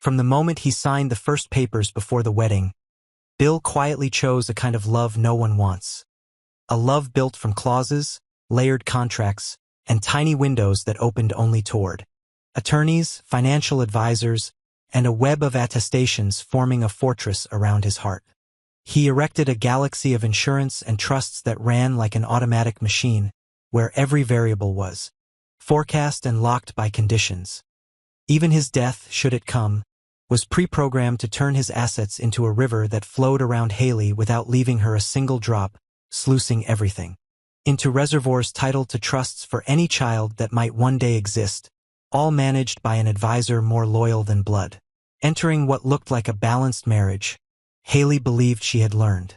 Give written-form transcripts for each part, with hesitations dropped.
From the moment he signed the first papers before the wedding, Bill quietly chose a kind of love no one wants. A love built from clauses, layered contracts, and tiny windows that opened only toward attorneys, financial advisors, and a web of attestations forming a fortress around his heart. He erected a galaxy of insurance and trusts that ran like an automatic machine, where every variable was forecast and locked by conditions. Even his death, should it come, was pre-programmed to turn his assets into a river that flowed around Haley without leaving her a single drop, sluicing everything into reservoirs titled to trusts for any child that might one day exist, all managed by an advisor more loyal than blood. Entering what looked like a balanced marriage, Haley believed she had learned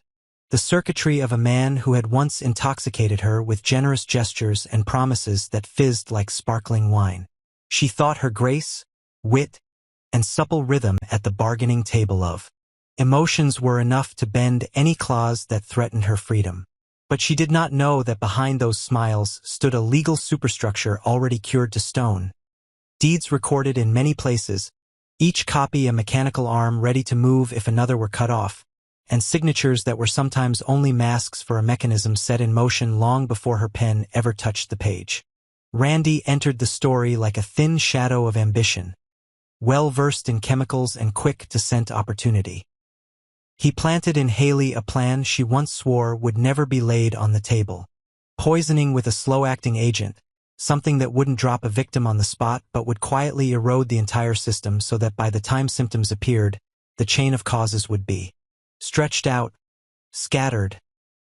the circuitry of a man who had once intoxicated her with generous gestures and promises that fizzed like sparkling wine. She thought her grace, wit, and supple rhythm at the bargaining table of emotions were enough to bend any clause that threatened her freedom. But she did not know that behind those smiles stood a legal superstructure already cured to stone. Deeds recorded in many places, each copy a mechanical arm ready to move if another were cut off, and signatures that were sometimes only masks for a mechanism set in motion long before her pen ever touched the page. Randy entered the story like a thin shadow of ambition, well-versed in chemicals and quick to scent opportunity. He planted in Haley a plan she once swore would never be laid on the table. Poisoning with a slow-acting agent, something that wouldn't drop a victim on the spot but would quietly erode the entire system so that by the time symptoms appeared, the chain of causes would be stretched out, scattered,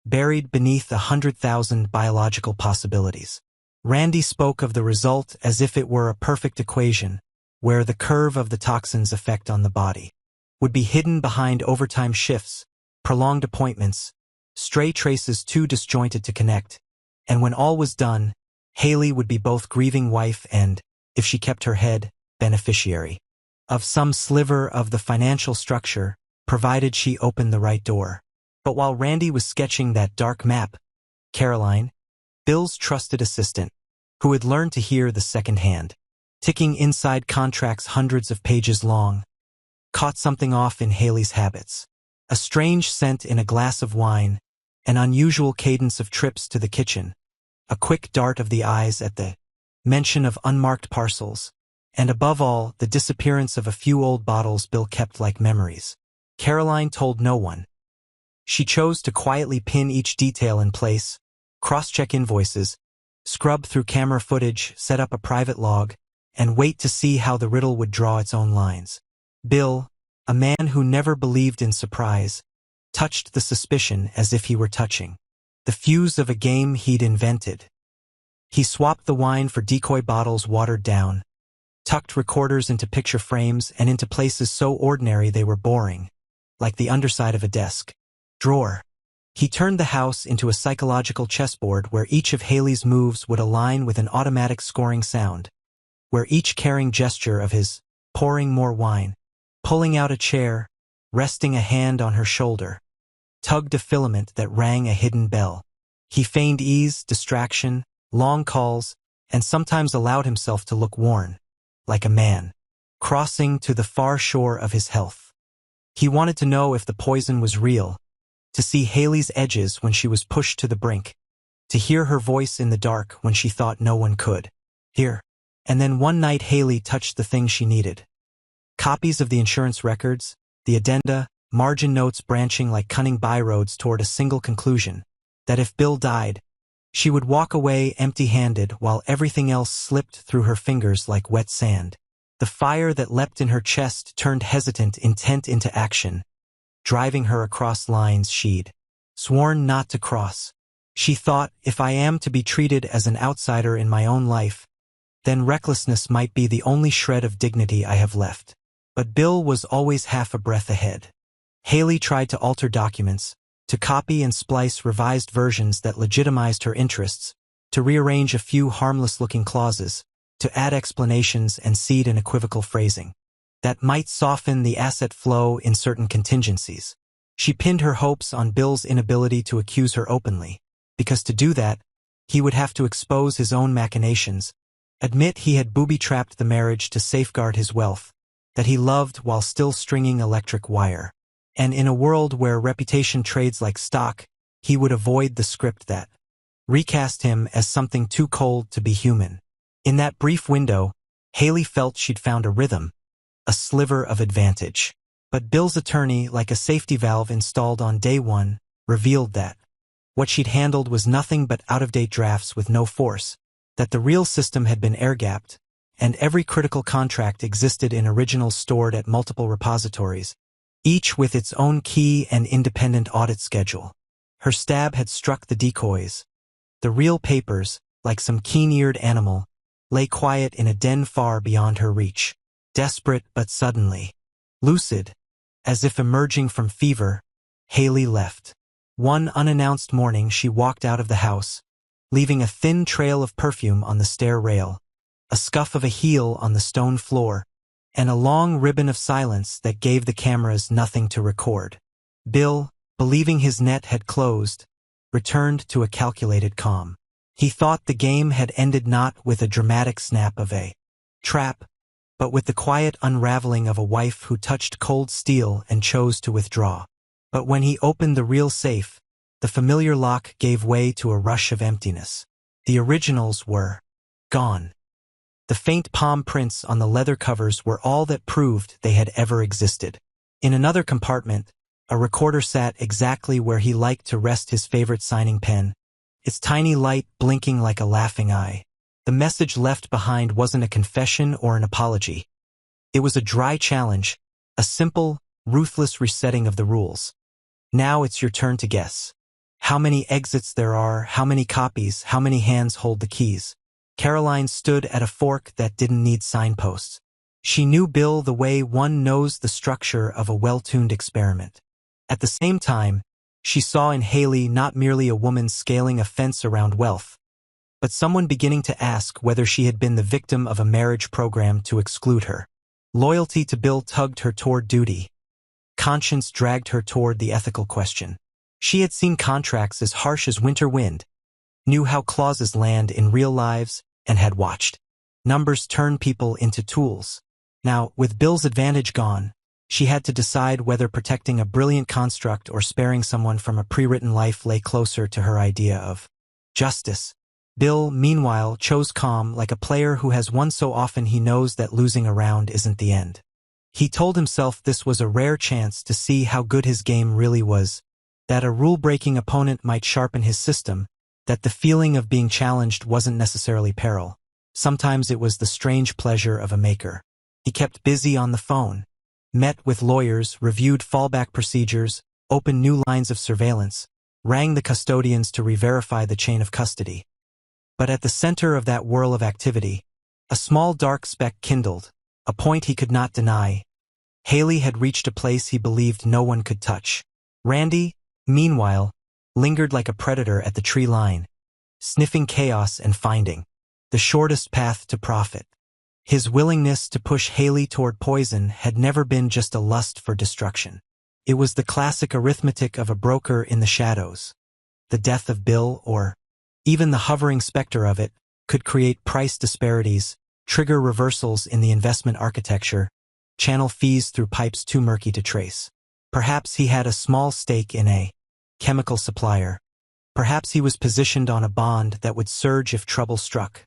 buried beneath 100,000 biological possibilities. Randy spoke of the result as if it were a perfect equation, where the curve of the toxin's effect on the body would be hidden behind overtime shifts, prolonged appointments, stray traces too disjointed to connect, and when all was done, Haley would be both grieving wife and, if she kept her head, beneficiary of some sliver of the financial structure, provided she opened the right door. But while Randy was sketching that dark map, Caroline, Bill's trusted assistant, who had learned to hear the second hand, ticking inside contracts hundreds of pages long, caught something off in Haley's habits. A strange scent in a glass of wine, an unusual cadence of trips to the kitchen, a quick dart of the eyes at the mention of unmarked parcels, and above all, the disappearance of a few old bottles Bill kept like memories. Caroline told no one. She chose to quietly pin each detail in place, cross-check invoices, scrub through camera footage, set up a private log, and wait to see how the riddle would draw its own lines. Bill, a man who never believed in surprise, touched the suspicion as if he were touching the fuse of a game he'd invented. He swapped the wine for decoy bottles watered down, tucked recorders into picture frames and into places so ordinary they were boring, like the underside of a desk drawer. He turned the house into a psychological chessboard where each of Haley's moves would align with an automatic scoring sound, where each caring gesture of his pouring more wine, pulling out a chair, resting a hand on her shoulder, tugged a filament that rang a hidden bell. He feigned ease, distraction, long calls, and sometimes allowed himself to look worn, like a man crossing to the far shore of his health. He wanted to know if the poison was real, to see Haley's edges when she was pushed to the brink, to hear her voice in the dark when she thought no one could hear. And then one night Haley touched the thing she needed. Copies of the insurance records, the addenda, margin notes branching like cunning byroads toward a single conclusion, that if Bill died, she would walk away empty-handed while everything else slipped through her fingers like wet sand. The fire that leapt in her chest turned hesitant intent into action, driving her across lines she'd sworn not to cross. She thought, if I am to be treated as an outsider in my own life, then recklessness might be the only shred of dignity I have left. But Bill was always half a breath ahead. Haley tried to alter documents, to copy and splice revised versions that legitimized her interests, to rearrange a few harmless-looking clauses, to add explanations and seed an equivocal phrasing that might soften the asset flow in certain contingencies. She pinned her hopes on Bill's inability to accuse her openly, because to do that, he would have to expose his own machinations, admit he had booby-trapped the marriage to safeguard his wealth, that he loved while still stringing electric wire. And in a world where reputation trades like stock, he would avoid the script that recast him as something too cold to be human. In that brief window, Haley felt she'd found a rhythm, a sliver of advantage. But Bill's attorney, like a safety valve installed on day one, revealed that what she'd handled was nothing but out-of-date drafts with no force, that the real system had been air-gapped, and every critical contract existed in originals stored at multiple repositories, each with its own key and independent audit schedule. Her stab had struck the decoys. The real papers, like some keen-eared animal, lay quiet in a den far beyond her reach. Desperate but suddenly lucid, as if emerging from fever, Haley left. One unannounced morning she walked out of the house, leaving a thin trail of perfume on the stair rail, a scuff of a heel on the stone floor, and a long ribbon of silence that gave the cameras nothing to record. Bill, believing his net had closed, returned to a calculated calm. He thought the game had ended not with a dramatic snap of a trap, but with the quiet unraveling of a wife who touched cold steel and chose to withdraw. But when he opened the real safe, the familiar lock gave way to a rush of emptiness. The originals were gone. The faint palm prints on the leather covers were all that proved they had ever existed. In another compartment, a recorder sat exactly where he liked to rest his favorite signing pen, its tiny light blinking like a laughing eye. The message left behind wasn't a confession or an apology. It was a dry challenge, a simple, ruthless resetting of the rules. Now it's your turn to guess. How many exits there are, how many copies, how many hands hold the keys. Caroline stood at a fork that didn't need signposts. She knew Bill the way one knows the structure of a well-tuned experiment. At the same time, she saw in Haley not merely a woman scaling a fence around wealth, but someone beginning to ask whether she had been the victim of a marriage program to exclude her. Loyalty to Bill tugged her toward duty. Conscience dragged her toward the ethical question. She had seen contracts as harsh as winter wind, knew how clauses land in real lives, and had watched numbers turn people into tools. Now, with Bill's advantage gone, she had to decide whether protecting a brilliant construct or sparing someone from a pre-written life lay closer to her idea of justice. Bill, meanwhile, chose calm, like a player who has won so often he knows that losing a round isn't the end. He told himself this was a rare chance to see how good his game really was, that a rule-breaking opponent might sharpen his system, that the feeling of being challenged wasn't necessarily peril. Sometimes it was the strange pleasure of a maker. He kept busy on the phone, met with lawyers, reviewed fallback procedures, opened new lines of surveillance, rang the custodians to re-verify the chain of custody. But at the center of that whirl of activity, a small dark speck kindled, a point he could not deny. Haley had reached a place he believed no one could touch. Randy, meanwhile, lingered like a predator at the tree line, sniffing chaos and finding the shortest path to profit. His willingness to push Haley toward poison had never been just a lust for destruction. It was the classic arithmetic of a broker in the shadows. The death of Bill, or even the hovering specter of it, could create price disparities, trigger reversals in the investment architecture, channel fees through pipes too murky to trace. Perhaps he had a small stake in a chemical supplier. Perhaps he was positioned on a bond that would surge if trouble struck.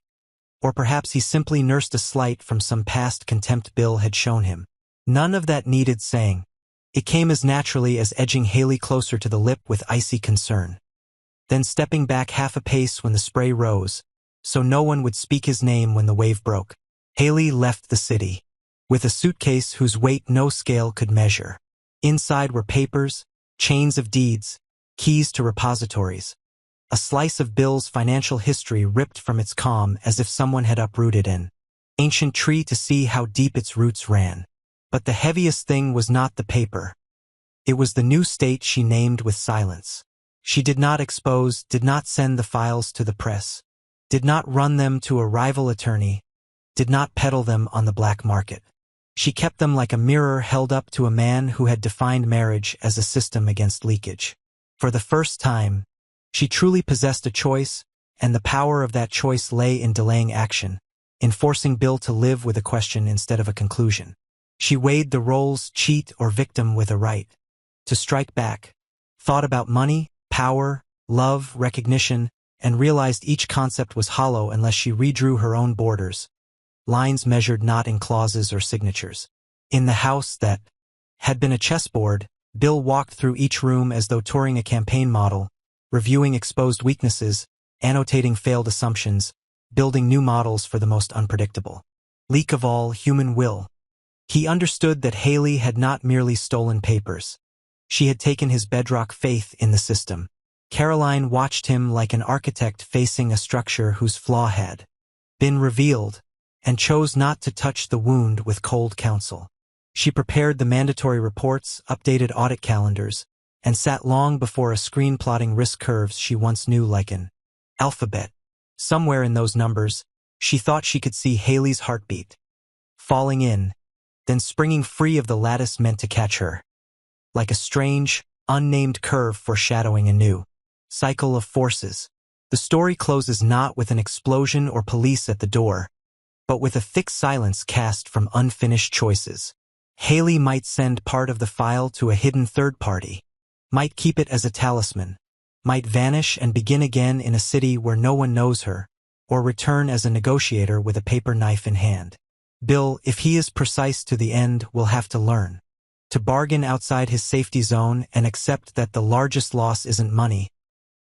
Or perhaps he simply nursed a slight from some past contempt Bill had shown him. None of that needed saying. It came as naturally as edging Haley closer to the lip with icy concern. Then stepping back half a pace when the spray rose, so no one would speak his name when the wave broke. Haley left the city, with a suitcase whose weight no scale could measure. Inside were papers, chains of deeds, keys to repositories. A slice of Bill's financial history ripped from its calm as if someone had uprooted an ancient tree to see how deep its roots ran. But the heaviest thing was not the paper. It was the new state she named with silence. She did not expose, did not send the files to the press, did not run them to a rival attorney, did not peddle them on the black market. She kept them like a mirror held up to a man who had defined marriage as a system against leakage. For the first time, she truly possessed a choice, and the power of that choice lay in delaying action, in forcing Bill to live with a question instead of a conclusion. She weighed the roles cheat or victim with a right to strike back, thought about money, power, love, recognition, and realized each concept was hollow unless she redrew her own borders, lines measured not in clauses or signatures. In the house that had been a chessboard, Bill walked through each room as though touring a campaign model, reviewing exposed weaknesses, annotating failed assumptions, building new models for the most unpredictable. Leak of all, human will. He understood that Haley had not merely stolen papers. She had taken his bedrock faith in the system. Caroline watched him like an architect facing a structure whose flaw had been revealed, and chose not to touch the wound with cold counsel. She prepared the mandatory reports, updated audit calendars, and sat long before a screen plotting risk curves she once knew like an alphabet. Somewhere in those numbers, she thought she could see Haley's heartbeat, falling in, then springing free of the lattice meant to catch her, like a strange, unnamed curve foreshadowing a new cycle of forces. The story closes not with an explosion or police at the door, but with a thick silence cast from unfinished choices. Haley might send part of the file to a hidden third party, might keep it as a talisman, might vanish and begin again in a city where no one knows her, or return as a negotiator with a paper knife in hand. Bill, if he is precise to the end, will have to learn to bargain outside his safety zone and accept that the largest loss isn't money,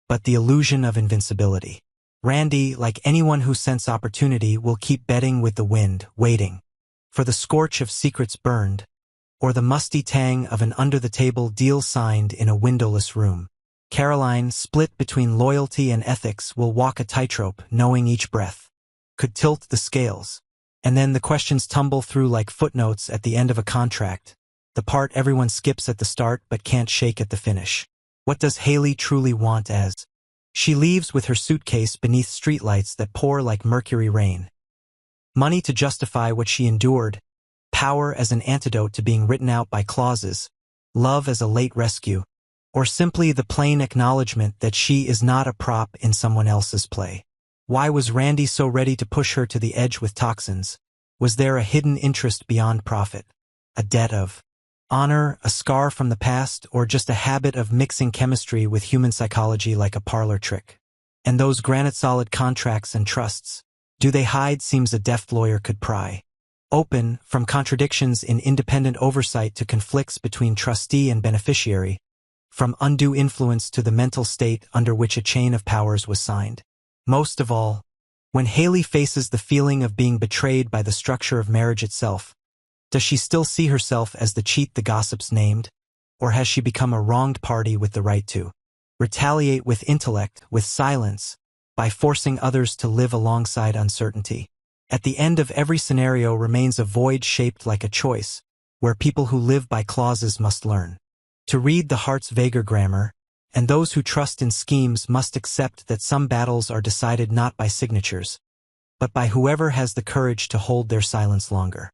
but the illusion of invincibility. Randy, like anyone who scents opportunity, will keep betting with the wind, waiting for the scorch of secrets burned, or the musty tang of an under-the-table deal signed in a windowless room. Caroline, split between loyalty and ethics, will walk a tightrope, knowing each breath could tilt the scales. And then the questions tumble through like footnotes at the end of a contract, the part everyone skips at the start but can't shake at the finish. What does Haley truly want as she leaves with her suitcase beneath streetlights that pour like mercury rain? Money to justify what she endured, power as an antidote to being written out by clauses, love as a late rescue, or simply the plain acknowledgement that she is not a prop in someone else's play. Why was Randy so ready to push her to the edge with toxins? Was there a hidden interest beyond profit? A debt of honor, a scar from the past, or just a habit of mixing chemistry with human psychology like a parlor trick? And those granite-solid contracts and trusts, do they hide? Seems a deft lawyer could pry open, from contradictions in independent oversight to conflicts between trustee and beneficiary, from undue influence to the mental state under which a chain of powers was signed. Most of all, when Haley faces the feeling of being betrayed by the structure of marriage itself, does she still see herself as the cheat the gossips named, or has she become a wronged party with the right to retaliate with intellect, with silence, by forcing others to live alongside uncertainty? At the end of every scenario remains a void shaped like a choice, where people who live by clauses must learn to read the heart's vaguer grammar, and those who trust in schemes must accept that some battles are decided not by signatures, but by whoever has the courage to hold their silence longer.